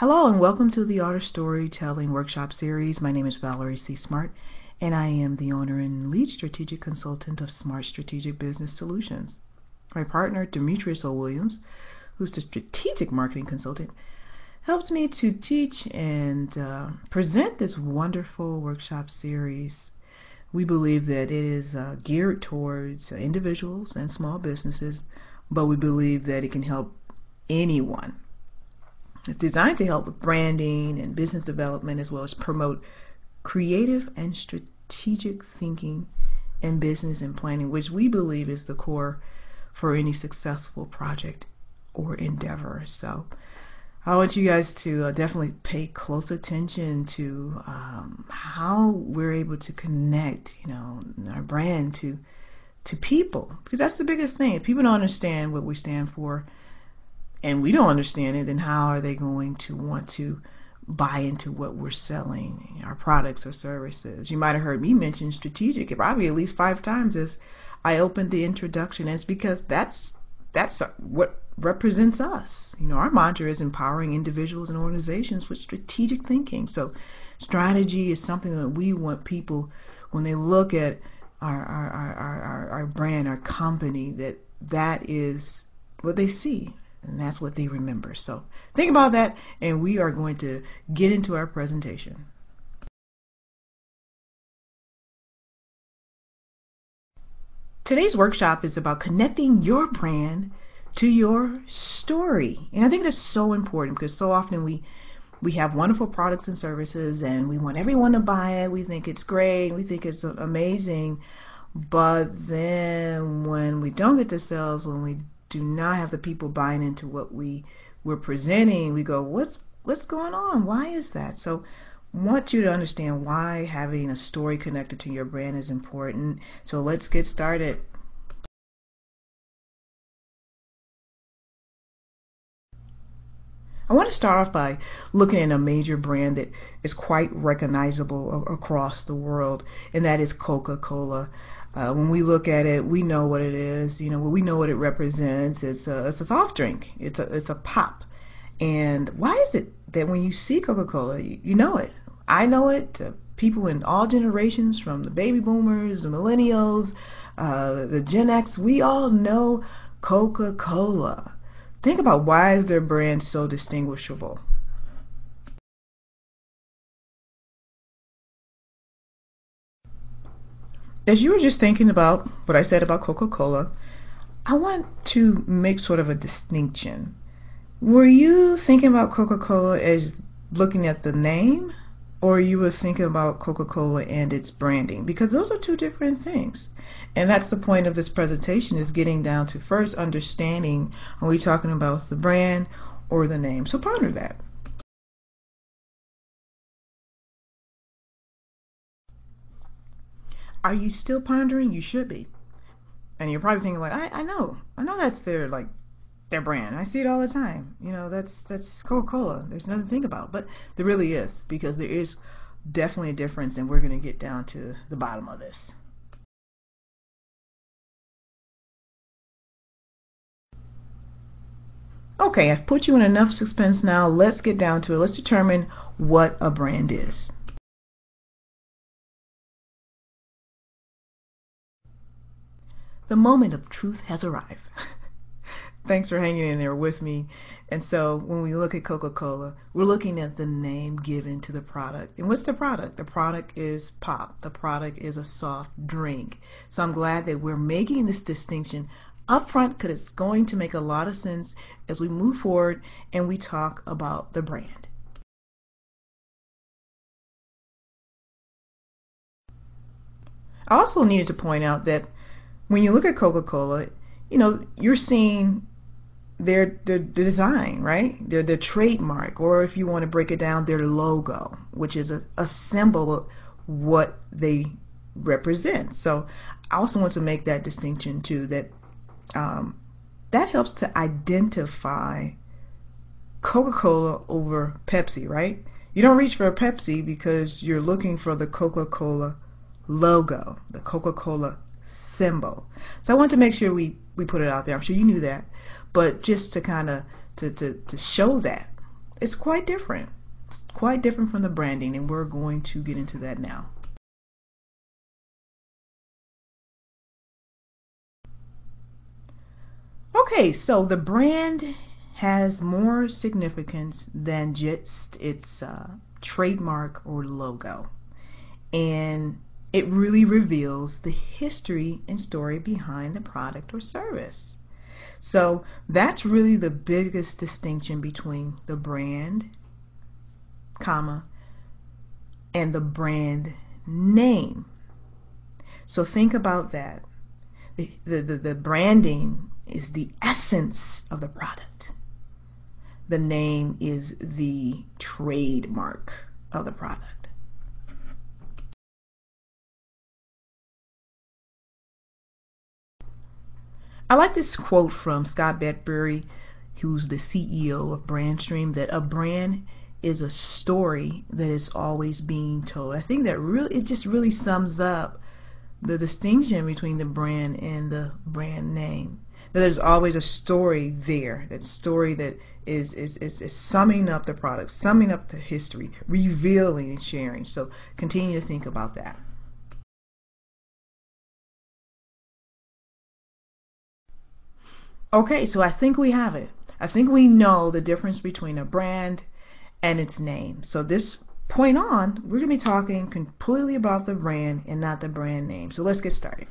Hello and welcome to the Art of Storytelling Workshop Series. My name is Valerie C. Smart, and I am the owner and lead strategic consultant of Smart Strategic Business Solutions. My partner, Demetrius O. Williams, who's the strategic marketing consultant, helps me to teach and present this wonderful workshop series. We believe that it is geared towards individuals and small businesses, but we believe that it can help anyone. It's designed to help with branding and business development, as well as promote creative and strategic thinking in business and planning, which we believe is the core for any successful project or endeavor. So I want you guys to definitely pay close attention to how we're able to connect, our brand to people, because that's the biggest thing. If people don't understand what we stand for, and we don't understand it, then how are they going to want to buy into what we're selling, our products or services? You might have heard me mention strategic probably at least 5 times as I opened the introduction. And it's because that's what represents us. Our mantra is empowering individuals and organizations with strategic thinking. So strategy is something that we want people, when they look at our brand, our company, that is what they see. And that's what they remember. So think about that, and we are going to get into our presentation. Today's workshop is about connecting your brand to your story. And I think that's so important, because so often we have wonderful products and services and we want everyone to buy it. We think it's great. We think it's amazing. But then when we don't get the sales, when we do not have the people buying into what we're presenting, we go, what's going on? Why is that? So I want you to understand why having a story connected to your brand is important. So let's get started. I want to start off by looking at a major brand that is quite recognizable across the world, and that is Coca-Cola. When we look at it, we know what it is. We know what it represents. It's a soft drink. It's a pop. And why is it that when you see Coca-Cola, you know it? I know it. People in all generations, from the baby boomers, the millennials, the Gen X, we all know Coca-Cola. Think about, why is their brand so distinguishable? As you were just thinking about what I said about Coca-Cola, I want to make sort of a distinction. Were you thinking about Coca-Cola as looking at the name, or you were thinking about Coca-Cola and its branding? Because those are two different things. And that's the point of this presentation, is getting down to first understanding, are we talking about the brand or the name? So ponder that. Are you still pondering? You should be. And you're probably thinking, like, I know that's their brand. I see it all the time. That's Coca-Cola. There's nothing to think about. But there really is, because there is definitely a difference, and we're going to get down to the bottom of this. Okay, I've put you in enough suspense now. Let's get down to it. Let's determine what a brand is. The moment of truth has arrived. Thanks for hanging in there with me. And so when we look at Coca-Cola, we're looking at the name given to the product. And what's the product? The product is pop. The product is a soft drink. So I'm glad that we're making this distinction up front, because it's going to make a lot of sense as we move forward and we talk about the brand. I also needed to point out that when you look at Coca-Cola, you're seeing their design, right? Their trademark, or if you want to break it down, their logo, which is a symbol of what they represent. So I also want to make that distinction too, that that helps to identify Coca-Cola over Pepsi, right? You don't reach for a Pepsi because you're looking for the Coca-Cola logo, the Coca-Cola symbol. So I want to make sure we put it out there. I'm sure you knew that, but just to kind of to show that It's quite different. It's quite different from the branding, and we're going to get into that now. Okay, so the brand has more significance than just its trademark or logo. And it really reveals the history and story behind the product or service. So that's really the biggest distinction between the brand, comma, and the brand name. So think about that. The branding is the essence of the product. The name is the trademark of the product. I like this quote from Scott Bedbury, who's the CEO of BrandStream, that a brand is a story that is always being told. I think that it just really sums up the distinction between the brand and the brand name. That there's always a story there, that story that is summing up the product, summing up the history, revealing and sharing. So continue to think about that. Okay, so I think we have it. I think we know the difference between a brand and its name. So this point on, we're going to be talking completely about the brand and not the brand name. So let's get started.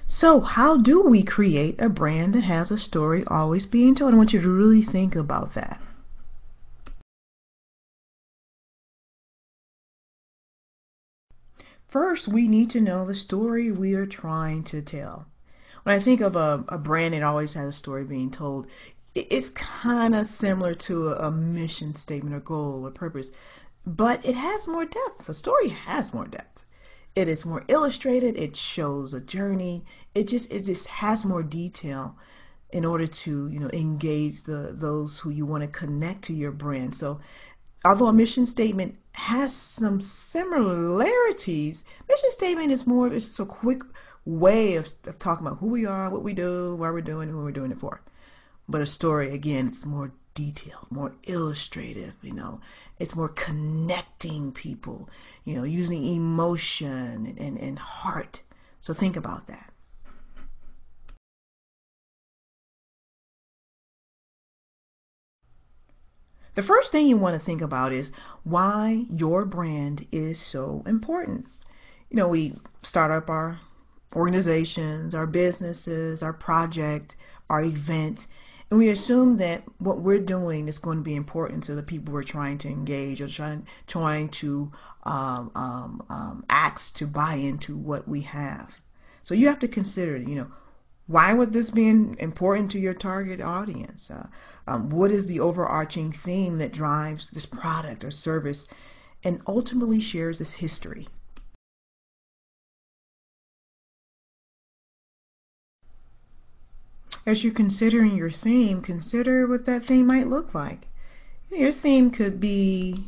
So how do we create a brand that has a story always being told? I want you to really think about that. First, we need to know the story we are trying to tell. When I think of a brand, it always has a story being told. It's kind of similar to a mission statement or goal or purpose, but it has more depth. A story has more depth. It is more illustrated. It shows a journey. It just has more detail in order to engage those who you want to connect to your brand. So although a mission statement has some similarities, mission statement is more, it's just a quick way of talking about who we are, what we do, why we're doing, who we're doing it for. But a story, again, it's more detailed, more illustrative, it's more connecting people, using emotion and heart. So think about that. The first thing you want to think about is why your brand is so important. We start up our organizations, our businesses, our project, our event, and we assume that what we're doing is going to be important to the people we're trying to engage or trying to ask to buy into what we have. So you have to consider, why would this be important to your target audience? What is the overarching theme that drives this product or service and ultimately shares this history? As you're considering your theme, consider what that theme might look like. Your theme could be,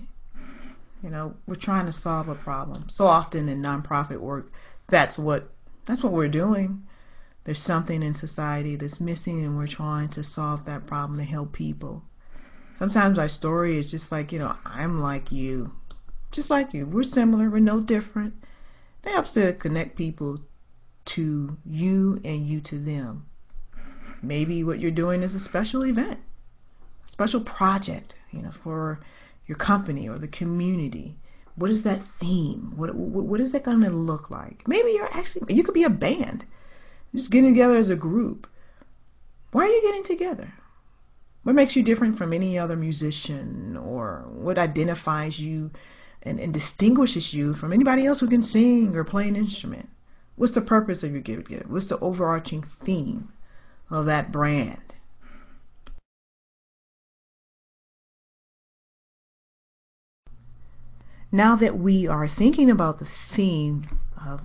we're trying to solve a problem. So often in nonprofit work, that's what we're doing. There's something in society that's missing and we're trying to solve that problem to help people. Sometimes our story is just like, I'm like you. Just like you. We're similar. We're no different. That helps to connect people to you and you to them. Maybe what you're doing is a special event, a special project, for your company or the community. What is that theme? What is that going to look like? Maybe you could be a band, just getting together as a group. Why are you getting together? What makes you different from any other musician, or what identifies you and distinguishes you from anybody else who can sing or play an instrument? What's the purpose of your get together? What's the overarching theme of that brand? Now that we are thinking about the theme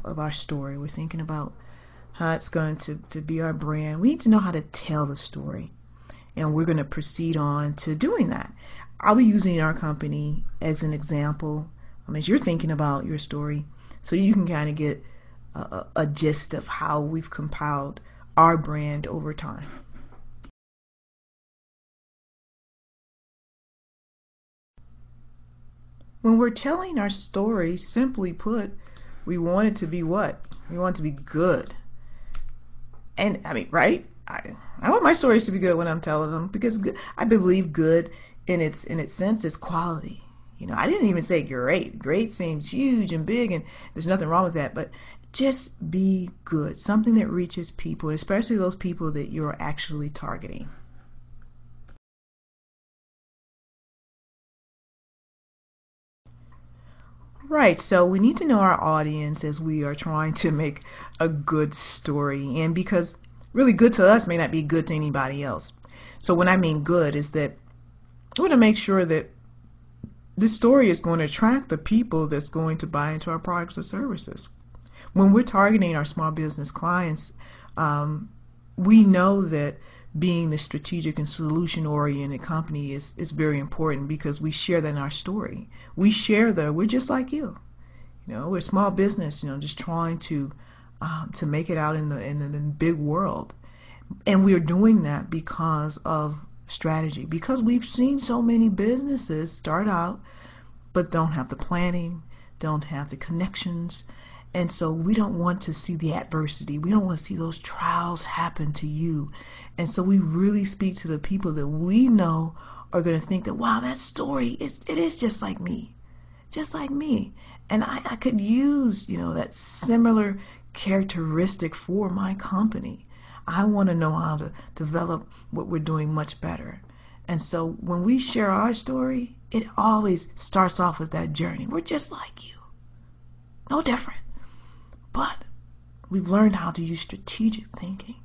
of our story, we're thinking about how it's going to be our brand, we need to know how to tell the story. And we're going to proceed on to doing that. I'll be using our company as an example as you're thinking about your story, so you can kind of get a gist of how we've compiled our brand over time. When we're telling our story, simply put, we want it to be what? We want it to be good. And I mean, right? I want my stories to be good when I'm telling them, because I believe good in its sense is quality. I didn't even say great. Great seems huge and big, and there's nothing wrong with that. But just be good, something that reaches people, especially those people that you're actually targeting. Right, so we need to know our audience as we are trying to make a good story. And because really good to us may not be good to anybody else. So when I mean good is that we want to make sure that this story is going to attract the people that's going to buy into our products or services. When we're targeting our small business clients, we know that being the strategic and solution-oriented company is very important, because we share that in our story. We share that we're just like you. We're a small business, just trying to make it out in the big world. And we're doing that because of strategy, because we've seen so many businesses start out but don't have the planning, don't have the connections. And so we don't want to see the adversity. We don't want to see those trials happen to you. And so we really speak to the people that we know are going to think that, wow, that story, it is just like me. Just like me. And I could use, that similar characteristic for my company. I want to know how to develop what we're doing much better. And so when we share our story, it always starts off with that journey. We're just like you. No different. But we've learned how to use strategic thinking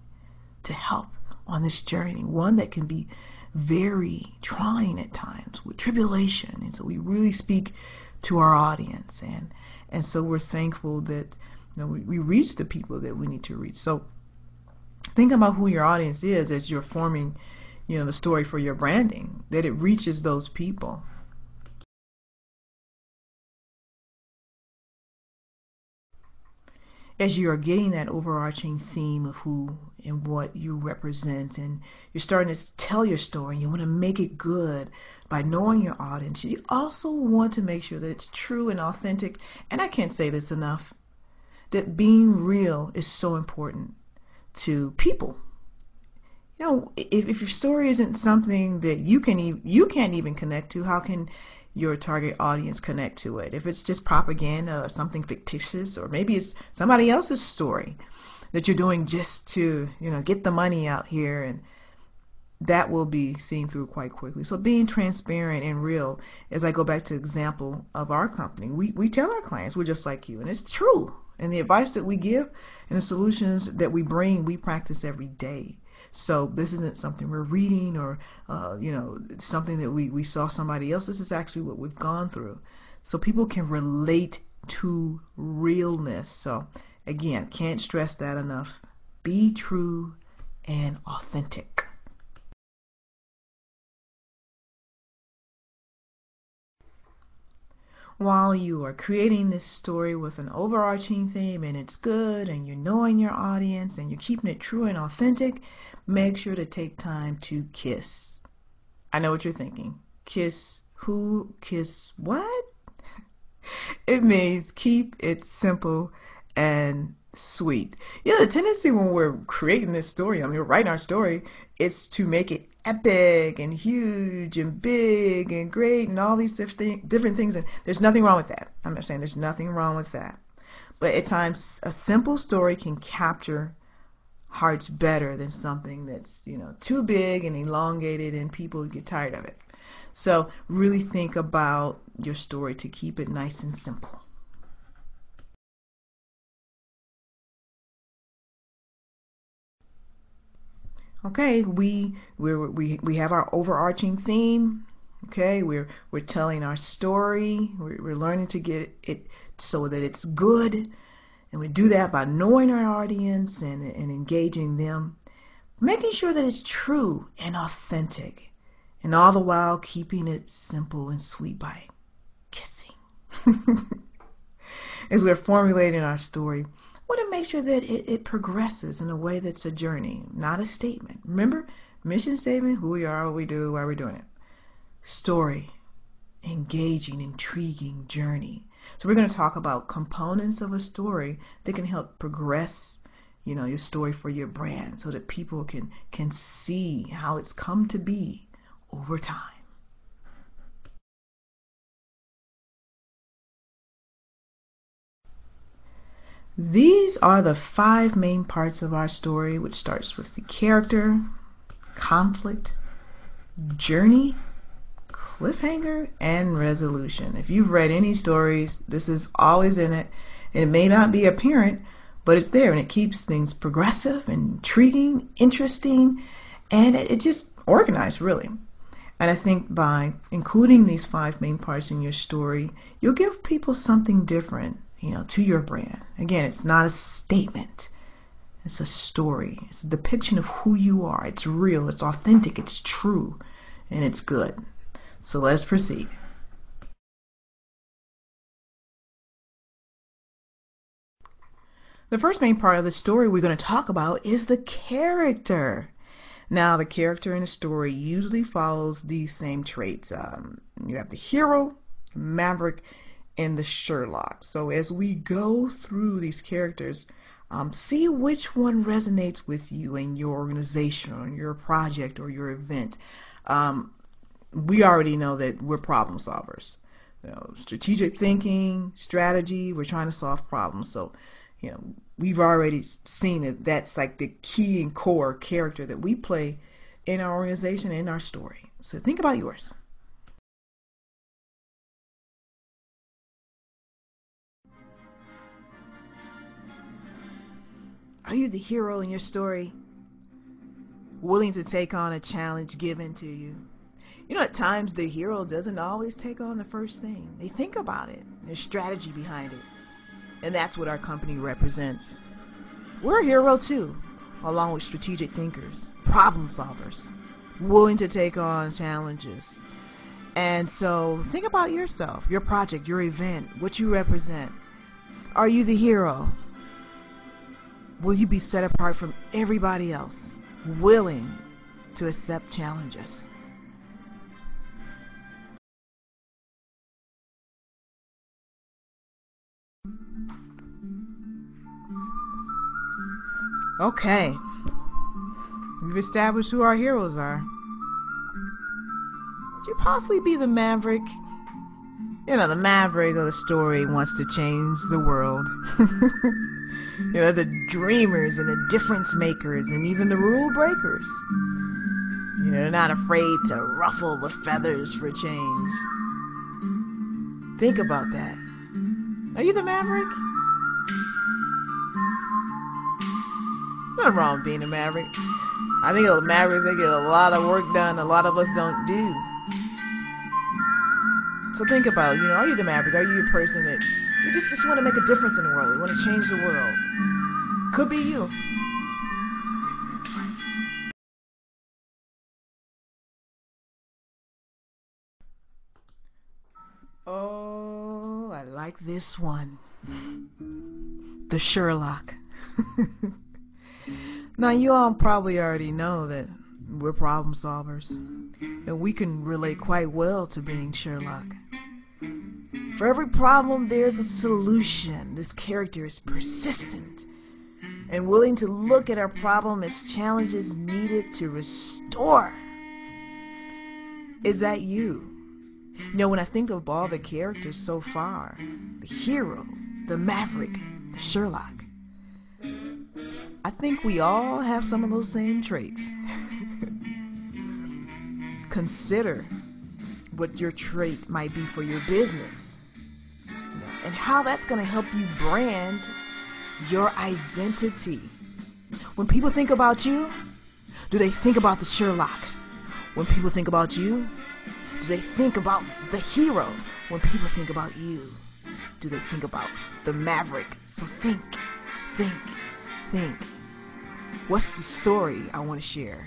to help on this journey, one that can be very trying at times with tribulation. And so we really speak to our audience. And so we're thankful that we reach the people that we need to reach. So think about who your audience is as you're forming the story for your branding, that it reaches those people. As you are getting that overarching theme of who and what you represent, and you're starting to tell your story, you want to make it good by knowing your audience. You also want to make sure that it's true and authentic. And I can't say this enough, that being real is so important to people. If your story isn't something that you can't even connect to, how can your target audience connect to it? If it's just propaganda or something fictitious, or maybe it's somebody else's story that you're doing just to get the money out here, and that will be seen through quite quickly. So being transparent and real, as I go back to the example of our company, we tell our clients we're just like you, and it's true. And the advice that we give and the solutions that we bring, we practice every day. So this isn't something we're reading or, something that we saw somebody else. This is actually what we've gone through. So people can relate to realness. So again, can't stress that enough. Be true and authentic. While you are creating this story with an overarching theme and it's good and you're knowing your audience and you're keeping it true and authentic, make sure to take time to kiss. I know what you're thinking. Kiss who? Kiss what? It means keep it simple and sweet. The tendency when we're creating this story, we're writing our story, it's to make it epic and huge and big and great and all these different things. And there's nothing wrong with that. I'm not saying there's nothing wrong with that. But at times, a simple story can capture hearts better than something that's, too big and elongated and people get tired of it. So really think about your story to keep it nice and simple. Okay, we have our overarching theme. Okay, we're telling our story. We're learning to get it so that it's good, and we do that by knowing our audience and engaging them, making sure that it's true and authentic, and all the while keeping it simple and sweet by kissing. As we're formulating our story, want to make sure that it progresses in a way that's a journey, not a statement. Remember, mission statement, who we are, what we do, why we're doing it. Story, engaging, intriguing journey. So we're going to talk about components of a story that can help progress, your story for your brand so that people can see how it's come to be over time. These are the 5 main parts of our story, which starts with the character, conflict, journey, cliffhanger, and resolution. If you've read any stories, this is always in it. And it may not be apparent, but it's there, and it keeps things progressive, intriguing, interesting, and it just organized, really. And I think by including these 5 main parts in your story, you'll give people something different, to your brand. Again, it's not a statement. It's a story. It's a depiction of who you are. It's real. It's authentic. It's true. And it's good. So let's proceed. The first main part of the story we're going to talk about is the character. Now, the character in the story usually follows these same traits. You have the hero, the Maverick, and the Sherlock. So as we go through these characters, see which one resonates with you and your organization or your project or your event. We already know that we're problem solvers. Strategic thinking, strategy, we're trying to solve problems. So, we've already seen that that's like the key and core character that we play in our organization, in our story. So think about yours. Are you the hero in your story? Willing to take on a challenge given to you? At times the hero doesn't always take on the first thing. They think about it. There's strategy behind it. And that's what our company represents. We're a hero too, along with strategic thinkers, problem solvers, willing to take on challenges. And so think about yourself, your project, your event, what you represent. Are you the hero? Will you be set apart from everybody else, willing to accept challenges? Okay, we've established who our heroes are. Would you possibly be the Maverick? The Maverick of the story wants to change the world. The dreamers and the difference makers and even the rule breakers. They're not afraid to ruffle the feathers for change. Think about that. Are you the Maverick? Nothing wrong with being a Maverick. I think the Mavericks, they get a lot of work done a lot of us don't do. So think about, are you the Maverick? Are you a person that you just want to make a difference in the world? You want to change the world? Could be you. Oh, I like this one. The Sherlock. Now, you all probably already know that we're problem solvers, and we can relate quite well to being Sherlock. For every problem, there's a solution. This character is persistent and willing to look at our problem as challenges needed to restore. Is that you? When I think of all the characters so far, the hero, the Maverick, the Sherlock, I think we all have some of those same traits. Consider what your trait might be for your business and how that's going to help you brand your identity. When people think about you, do they think about the Sherlock? When people think about you, do they think about the hero? When people think about you, do they think about the Maverick? So think. What's the story I want to share?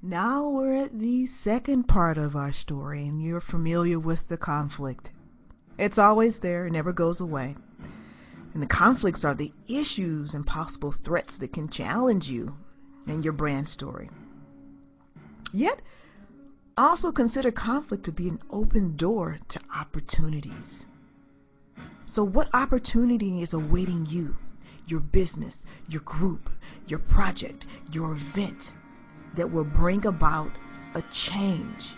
Now we're at the second part of our story, and you're familiar with the conflict. It's always there, it never goes away. And the conflicts are the issues and possible threats that can challenge you and your brand story. Yet, also consider conflict to be an open door to opportunities. So what opportunity is awaiting you, your business, your group, your project, your event that will bring about a change?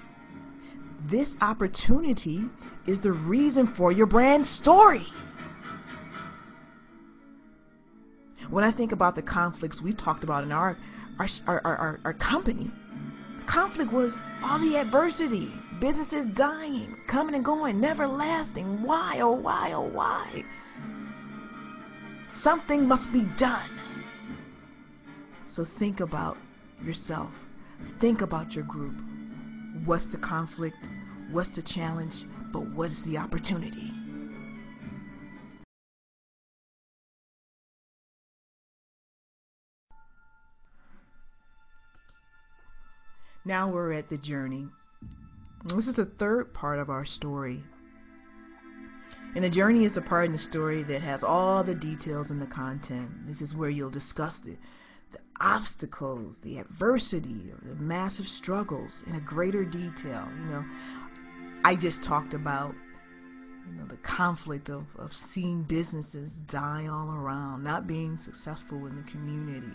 This opportunity is the reason for your brand story. When I think about the conflicts we talked about in our company, conflict was all the adversity, businesses dying, coming and going, never lasting. Why, oh why, oh why? Something must be done. So think about yourself. Think about your group. What's the conflict? What's the challenge? But what is the opportunity? Now we're at the journey. This is the third part of our story. And the journey is the part in the story that has all the details and the content. This is where you'll discuss the obstacles, the adversity, or the massive struggles in a greater detail. I just talked about the conflict of seeing businesses die all around, not being successful in the community.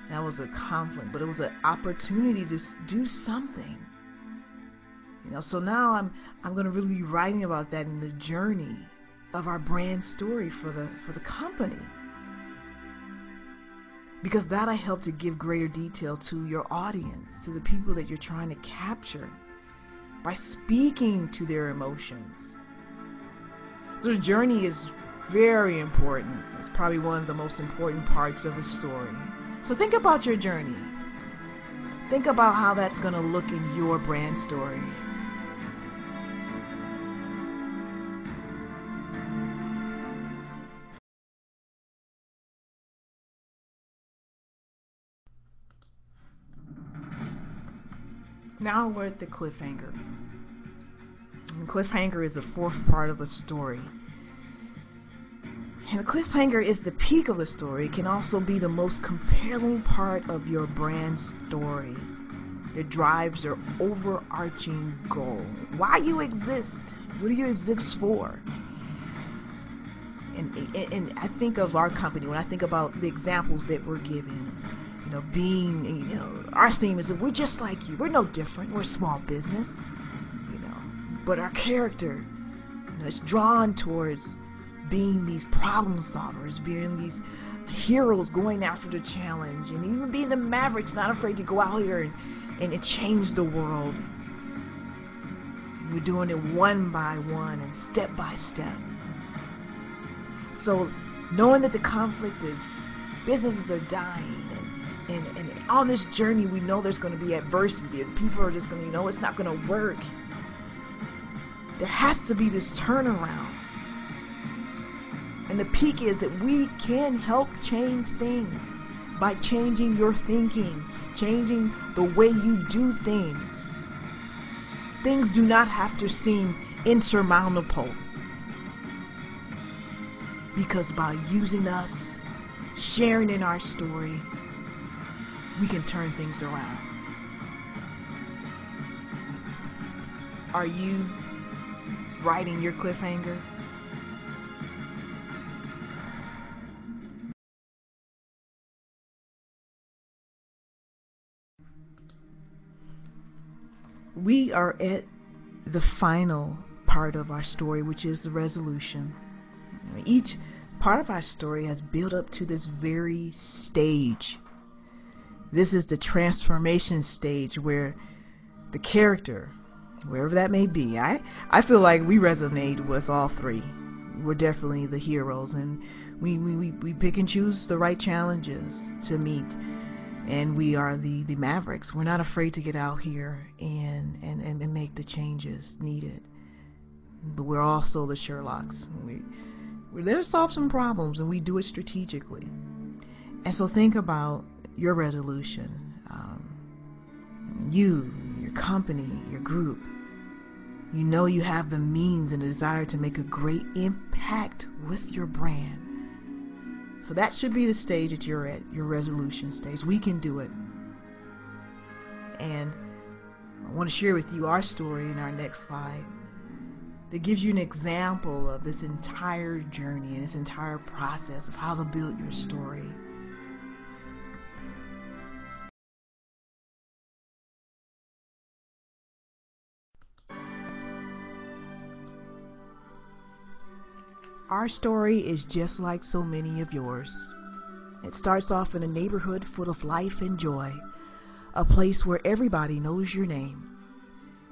That was a conflict, but it was an opportunity to do something. So now I'm going to really be writing about that in the journey of our brand story for the company. Because that'll help to give greater detail to your audience, to the people that you're trying to capture, by speaking to their emotions. So the journey is very important. It's probably one of the most important parts of the story. So think about your journey. Think about how that's going to look in your brand story. Now we're at the cliffhanger. And the cliffhanger is the fourth part of a story. And the cliffhanger is the peak of the story. It can also be the most compelling part of your brand story. It drives your overarching goal. Why you exist? What do you exist for? And I think of our company, when I think about the examples that we're giving, our theme is that we're just like you. We're no different. We're a small business, but our character, is drawn towards being these problem solvers, being these heroes going after the challenge, and even being the Mavericks, not afraid to go out here and change the world. We're doing it one by one and step by step. So knowing that the conflict is businesses are dying, and on this journey we know there's going to be adversity, and people are just going to, it's not going to work. There has to be this turnaround. And the peak is that we can help change things by changing your thinking, changing the way you do things. Things do not have to seem insurmountable, because by using us, sharing in our story, we can turn things around. Are you writing your cliffhanger? We are at the final part of our story, which is the resolution. Each part of our story has built up to this very stage. This is the transformation stage where the character, wherever that may be, I feel like we resonate with all three. We're definitely the heroes, and we pick and choose the right challenges to meet. And we are the Mavericks. We're not afraid to get out here and make the changes needed. But we're also the Sherlocks. We're there to solve some problems, and we do it strategically. And so think about your resolution. You, your company, your group, you know you have the means and desire to make a great impact with your brand. So that should be the stage that you're at, your resolution stage. We can do it. And I want to share with you our story in our next slide that gives you an example of this entire journey and this entire process of how to build your story. Our story is just like so many of yours. It starts off in a neighborhood full of life and joy, a place where everybody knows your name.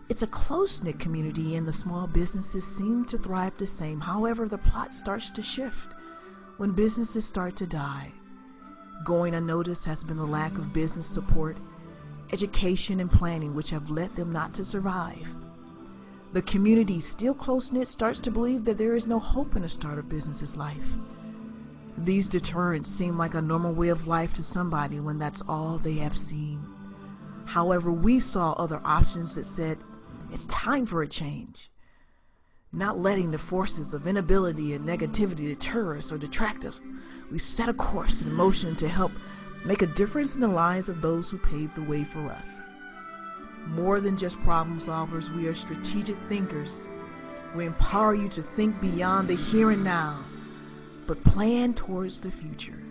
It's a close-knit community and the small businesses seem to thrive the same. However, the plot starts to shift when businesses start to die. Going unnoticed has been the lack of business support, education, and planning which have led them not to survive. The community, still close-knit, starts to believe that there is no hope in a startup business's life. These deterrents seem like a normal way of life to somebody when that's all they have seen. However, we saw other options that said, it's time for a change. Not letting the forces of inability and negativity deter us or detract us, we set a course in motion to help make a difference in the lives of those who paved the way for us. More than just problem solvers, we are strategic thinkers. We empower you to think beyond the here and now, but plan towards the future.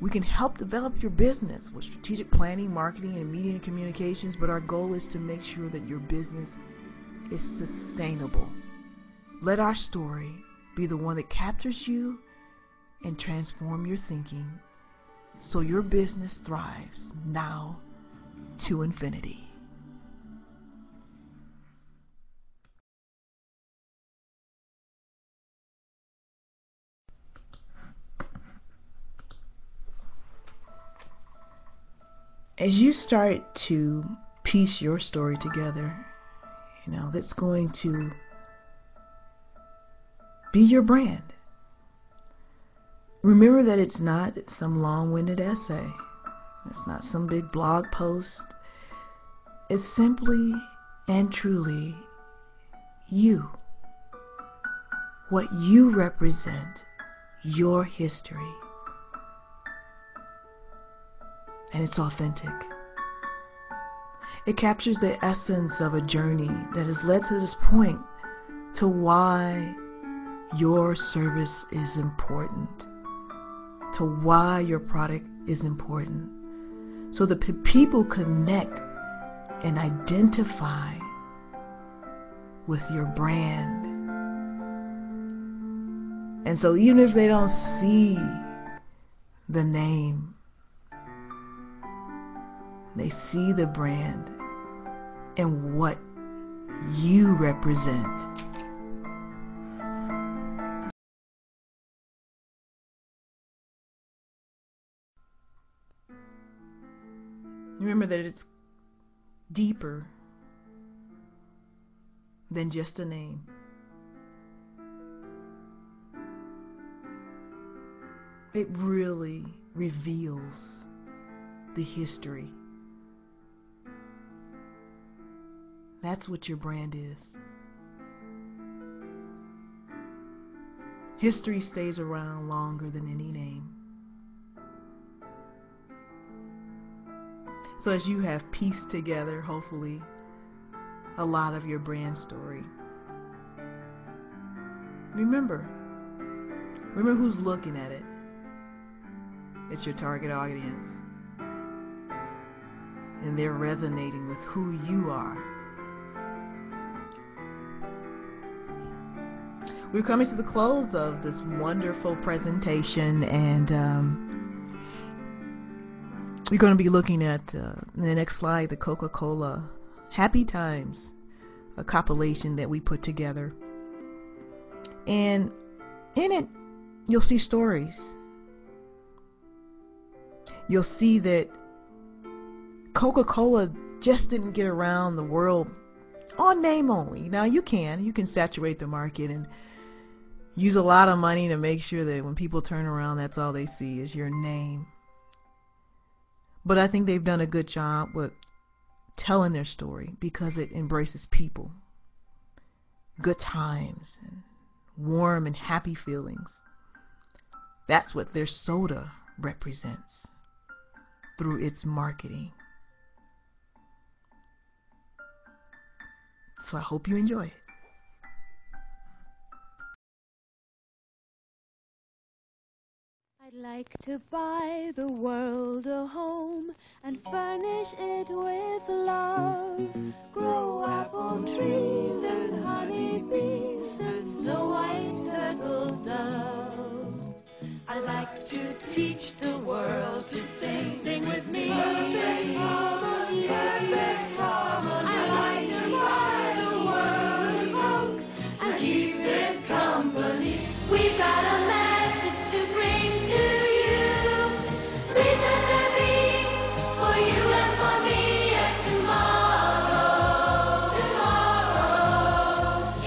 We can help develop your business with strategic planning, marketing, and media and communications, but our goal is to make sure that your business is sustainable. Let our story be the one that captures you and transform your thinking so your business thrives now to infinity. As you start to piece your story together, that's going to be your brand. Remember that it's not some long-winded essay. It's not some big blog post. It's simply and truly you. What you represent, your history. And it's authentic. It captures the essence of a journey that has led to this point, to why your service is important, to why your product is important, so that people connect and identify with your brand. And so even if they don't see the name, they see the brand and what you represent. Remember that it's deeper than just a name. It really reveals the history. That's what your brand is. History stays around longer than any name. So as you have pieced together, hopefully, a lot of your brand story, remember who's looking at it. It's your target audience. And they're resonating with who you are. We're coming to the close of this wonderful presentation, and we're going to be looking at, in the next slide, the CocaCola Happy Times, a compilation that we put together. And in it, you'll see stories. You'll see that Coca-Cola just didn't get around the world on name only. Now you can saturate the market and use a lot of money to make sure that when people turn around, that's all they see is your name. But I think they've done a good job with telling their story because it embraces people, good times, and warm and happy feelings. That's what their soda represents through its marketing. So I hope you enjoy it. I'd like to buy the world a home and furnish it with love. Grow apple trees and honey bees and snow white turtle doves. I like to teach the world to sing. Sing with me. Perfect harmony. Perfect harmony. I like to buy the world a cloak and keep it company. We've got a message to bring to you. Please let there be for you and for me a tomorrow. Tomorrow.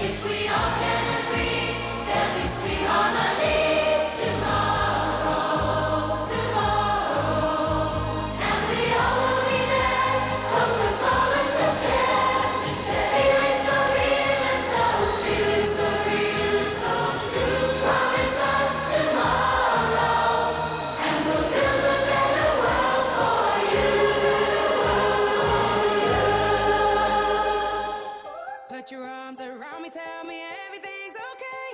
If we all can agree, there'll be sweet harmony. Tomorrow. Tomorrow. And we all will be there. CocaCola to share. Feeling so real and so true. So real and so true. Promise us tomorrow. And we'll build a better world for you. Put your arms around me, tell me everything's okay.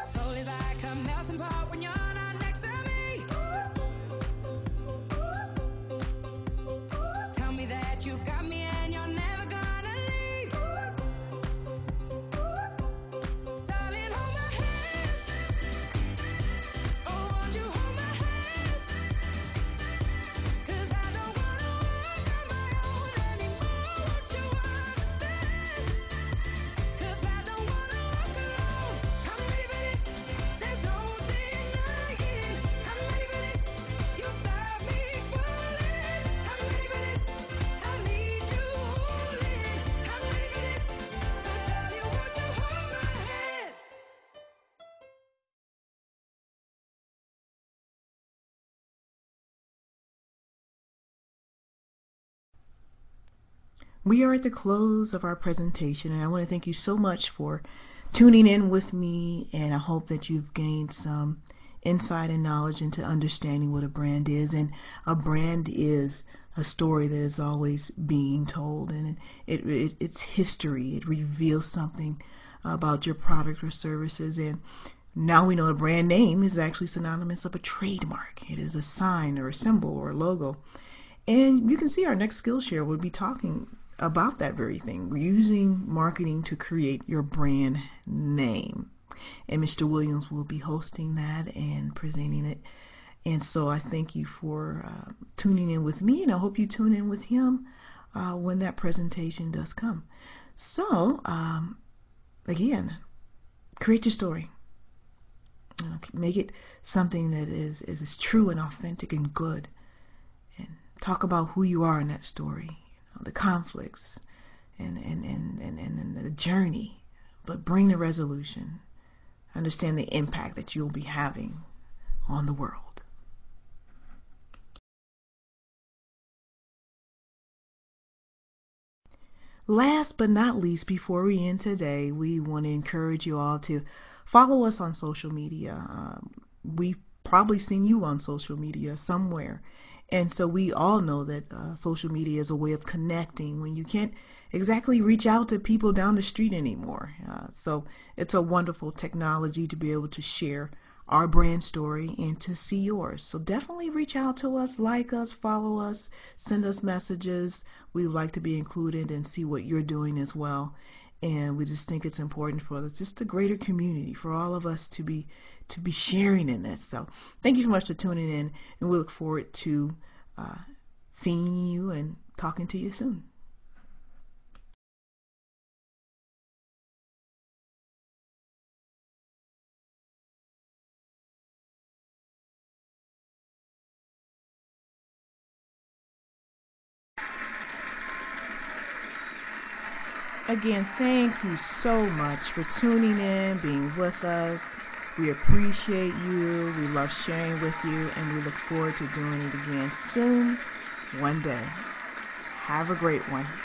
Soul is like a melting pot when you're not next to me. Tell me that you got me and you're never gonna leave. Darling, hold my hand. Oh, won't you hold my hand? 'Cause I don't wanna walk on my own anymore. Won't you understand? 'Cause I don't wanna walk alone. I'm ready for this. There's no denying. I'm ready for this. You stop me falling. I'm ready for this. I need you holding. I'm ready for this. So darling, won't you hold my hand? We are at the close of our presentation, and I want to thank you so much for tuning in with me, and I hope that you've gained some insight and knowledge into understanding what a brand is. And a brand is a story that is always being told, and it's history. It reveals something about your product or services, and now we know a brand name is actually synonymous of a trademark. It is a sign or a symbol or a logo. And you can see our next Skillshare will be talking about that very thing. We're using marketing to create your brand name. And Mr. Williams will be hosting that and presenting it. And so I thank you for tuning in with me, and I hope you tune in with him when that presentation does come. So, again, create your story. Make it something that is true and authentic and good. And talk about who you are in that story, the conflicts and the journey, but bring the resolution. Understand the impact that you'll be having on the world. Last but not least, before we end today, we want to encourage you all to follow us on social media. We've probably seen you on social media somewhere. And so we all know that social media is a way of connecting when you can't exactly reach out to people down the street anymore. So it's a wonderful technology to be able to share our brand story and to see yours. So definitely reach out to us, like us, follow us, send us messages. We'd like to be included and see what you're doing as well. And we just think it's important for just a greater community, for all of us to be sharing in this. So thank you so much for tuning in, and we look forward to seeing you and talking to you soon. Again, thank you so much for tuning in, being with us. We appreciate you. We love sharing with you, and we look forward to doing it again soon, one day. Have a great one.